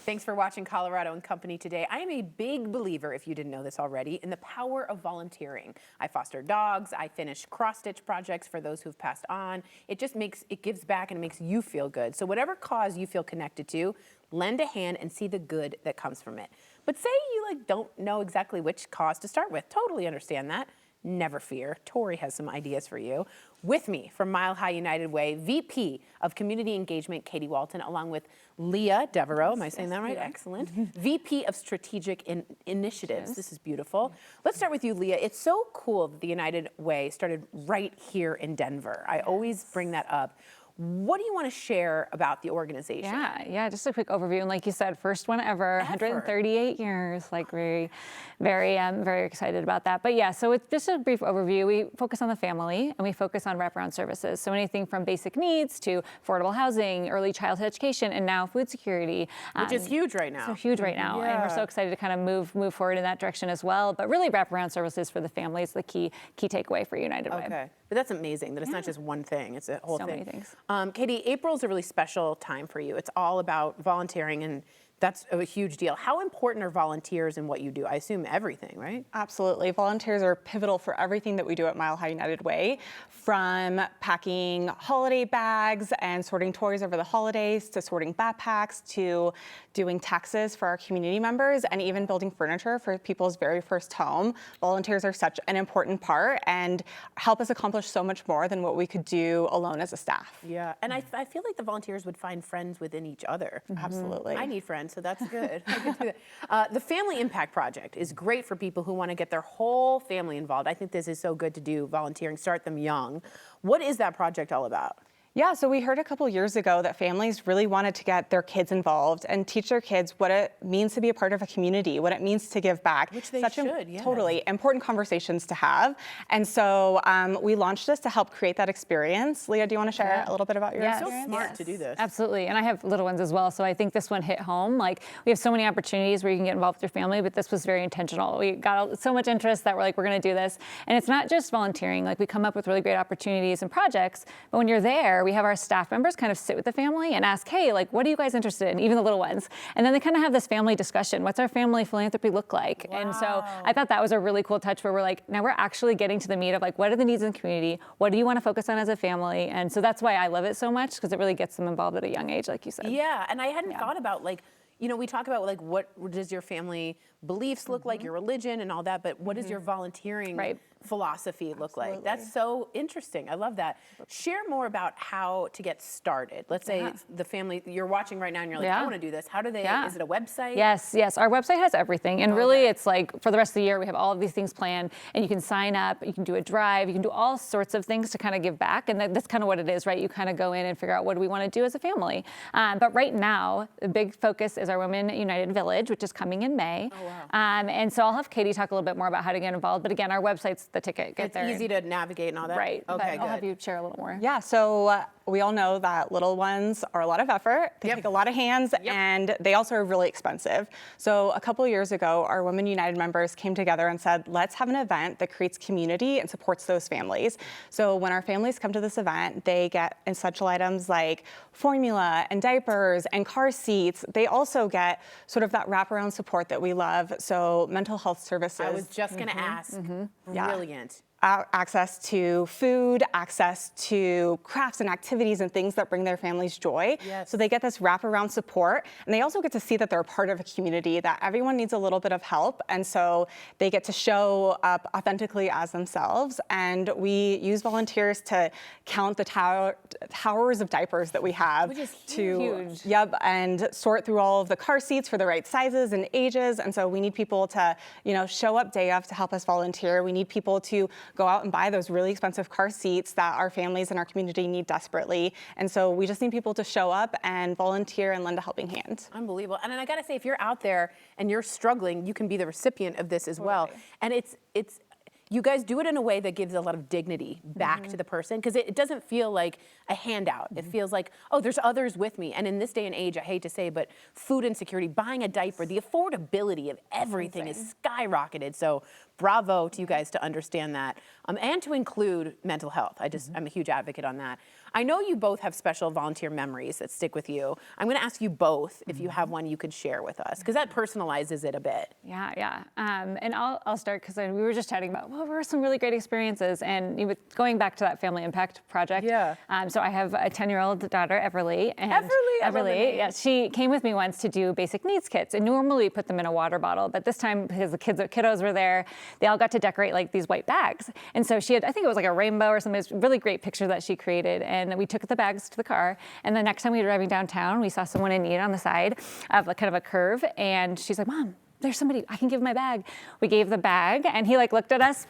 Thanks for watching Colorado and Company today. I am a big believer, if you didn't know this already, in the power of volunteering. I foster dogs, I finish cross-stitch projects for those who've passed on. It gives back and it makes you feel good. So whatever cause you feel connected to, lend a hand and see the good that comes from it. But say you don't know exactly which cause to start with. Totally understand that. Never fear, Tori has some ideas for you. With me from Mile High United Way, VP of Community Engagement, Katie Walton, along with Leah Devereaux, am I saying that right? Excellent. VP of Strategic Initiatives, this is beautiful. Let's start with you, Leah. It's so cool that the United Way started right here in Denver. I always bring that up. What do you want to share about the organization? Yeah, just a quick overview. And like you said, first one ever. 138 years, like very excited about that. But yeah, so it's just a brief overview. We focus on the family and we focus on wraparound services. So anything from basic needs to affordable housing, early childhood education, and now food security. Which is huge right now. So huge right now. Yeah. And we're so excited to kind of move forward in that direction as well. But really wraparound services for the family is the key takeaway for United Way. Okay, but that's amazing that it's not just one thing, it's a whole thing. So many things. Katie, April's a really special time for you. It's all about volunteering, and that's a huge deal. How important are volunteers in what you do? I assume everything, right? Absolutely. Volunteers are pivotal for everything that we do at Mile High United Way, from packing holiday bags and sorting toys over the holidays, to sorting backpacks, to doing taxes for our community members, and even building furniture for people's very first home. Volunteers are such an important part and help us accomplish so much more than what we could do alone as a staff. Yeah, and I feel like the volunteers would find friends within each other. Absolutely. I need friends, so that's good. I can do that. The Family Impact Project is great for people who want to get their whole family involved. I think this is so good to do, volunteering, start them young. What is that project all about? Yeah, so we heard a couple years ago that families really wanted to get their kids involved and teach their kids what it means to be a part of a community, what it means to give back. Which they should, yeah. Totally, important conversations to have. And so we launched this to help create that experience. Leah, do you want to share a little bit about your experience? So smart to do this. Absolutely, and I have little ones as well, so I think this one hit home. Like, we have so many opportunities where you can get involved with your family, but this was very intentional. We got so much interest that we're like, we're gonna do this. And it's not just volunteering, like we come up with really great opportunities and projects, but when you're there, we have our staff members kind of sit with the family and ask, hey, like, what are you guys interested in, even the little ones? And then they kind of have this family discussion. What's our family philanthropy look like? Wow. And so I thought that was a really cool touch where we're like, now we're actually getting to the meat of like, what are the needs in the community? What do you want to focus on as a family? And so that's why I love it so much, because it really gets them involved at a young age, like you said. Yeah, and I hadn't thought about, like, you know, we talk about like, what does your family beliefs look like, your religion and all that, but what does your volunteering philosophy look like? That's so interesting. I love that. Share more about how to get started. Let's say the family, you're watching right now and you're like, I want to do this. How do they, is it a website? Yes, our website has everything. And really it's like, for the rest of the year, we have all of these things planned, and you can sign up, you can do a drive, you can do all sorts of things to kind of give back. And that's kind of what it is, right? You kind of go in and figure out, what do we want to do as a family? But right now, the big focus is our Women United Village, which is coming in May. Oh, wow. And so I'll have Katie talk a little bit more about how to get involved. But again, our website's the ticket. It's easy to navigate and all that? Right. Okay, but I'll have you share a little more. Yeah, so we all know that little ones are a lot of effort. They take a lot of hands, and they also are really expensive. So a couple of years ago, our Women United members came together and said, let's have an event that creates community and supports those families. So when our families come to this event, they get essential items like formula and diapers and car seats. They also get sort of that wraparound support that we love. So mental health services. I was just going to ask. Brilliant. Access to food, access to crafts and activities and things that bring their families joy. Yes. So they get this wraparound support, and they also get to see that they're a part of a community, that everyone needs a little bit of help. And so they get to show up authentically as themselves. And we use volunteers to count the towers of diapers that we have. Which is huge. And sort through all of the car seats for the right sizes and ages. And so we need people to, show up day of to help us volunteer. We need people to go out and buy those really expensive car seats that our families in our community need desperately. And so we just need people to show up and volunteer and lend a helping hand. Unbelievable. And then I gotta say, if you're out there and you're struggling, you can be the recipient of this as well. And it's you guys do it in a way that gives a lot of dignity back to the person, because it doesn't feel like a handout. It feels like, oh, there's others with me. And in this day and age, I hate to say, but food insecurity, buying a diaper, the affordability of everything is skyrocketed. So bravo to you guys to understand that, and to include mental health. I'm a huge advocate on that. I know you both have special volunteer memories that stick with you. I'm going to ask you both if you have one you could share with us, because that personalizes it a bit. Yeah. And I'll start because we were just chatting about, what were some really great experiences? And going back to that Family Impact Project. Yeah. So I have a 10-year-old daughter, Everly. And I love the name. yeah, she came with me once to do basic needs kits. And normally we put them in a water bottle, but this time because the kiddos were there, they all got to decorate like these white bags. And so she had, I think it was like a rainbow or something. It was a really great picture that she created. And we took the bags to the car. And the next time we were driving downtown, we saw someone in need on the side of kind of a curve. And she's like, Mom, there's somebody, I can give my bag. We gave the bag and he like looked at us,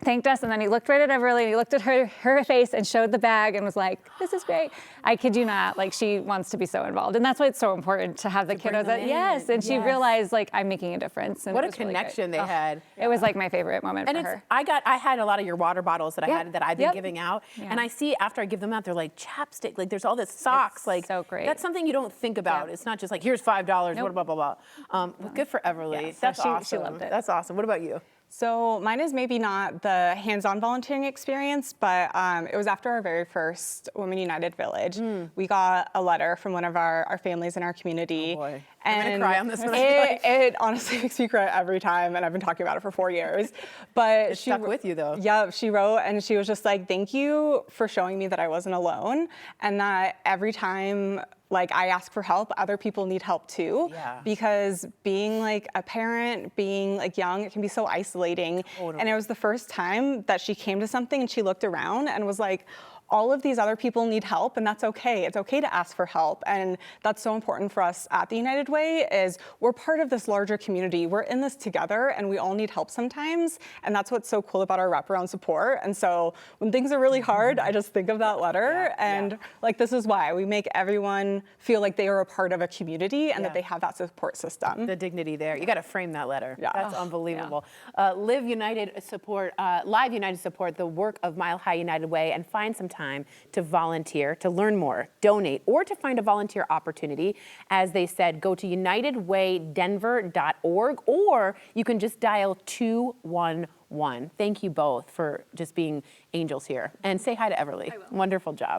thanked us, and then he looked right at Everly, and he looked at her face and showed the bag and was like, this is great. I kid you not, like she wants to be so involved. And that's why it's so important to have the kiddos yes, and she realized like I'm making a difference. And what a connection they had. It was like my favorite moment for her. I had a lot of your water bottles that I had that I've been giving out. Yeah. And I see after I give them out, they're like chapstick, like there's all this socks. It's like so great. That's something you don't think about. It's not just like, here's $5, blah, blah, blah, blah. Good for Everly. Yeah, so That's awesome. She loved it. That's awesome. What about you? So mine is maybe not the hands-on volunteering experience, but it was after our very first Women United Village. We got a letter from one of our families in our community. Oh boy. And I'm gonna cry on this one. It honestly makes me cry every time, and I've been talking about it for 4 years. But It stuck with you though. Yeah, she wrote, and she was just like, thank you for showing me that I wasn't alone, and that every time like I ask for help, other people need help too. Yeah. Because being like a parent, being like young, it can be so isolating. Totally. And it was the first time that she came to something and she looked around and was like, all of these other people need help, and that's okay. It's okay to ask for help. And that's so important for us at the United Way is we're part of this larger community. We're in this together and we all need help sometimes. And that's what's so cool about our wraparound support. And so when things are really hard, I just think of that letter like this is why we make everyone feel like they are a part of a community and that they have that support system. The dignity there. You got to frame that letter. Yeah. That's unbelievable. Live United support, Live United support the work of Mile High United Way and find some time to volunteer, to learn more, donate, or to find a volunteer opportunity. As they said, go to unitedwaydenver.org, or you can just dial 211. Thank you both for just being angels here. And say hi to Everly. I will. Wonderful job.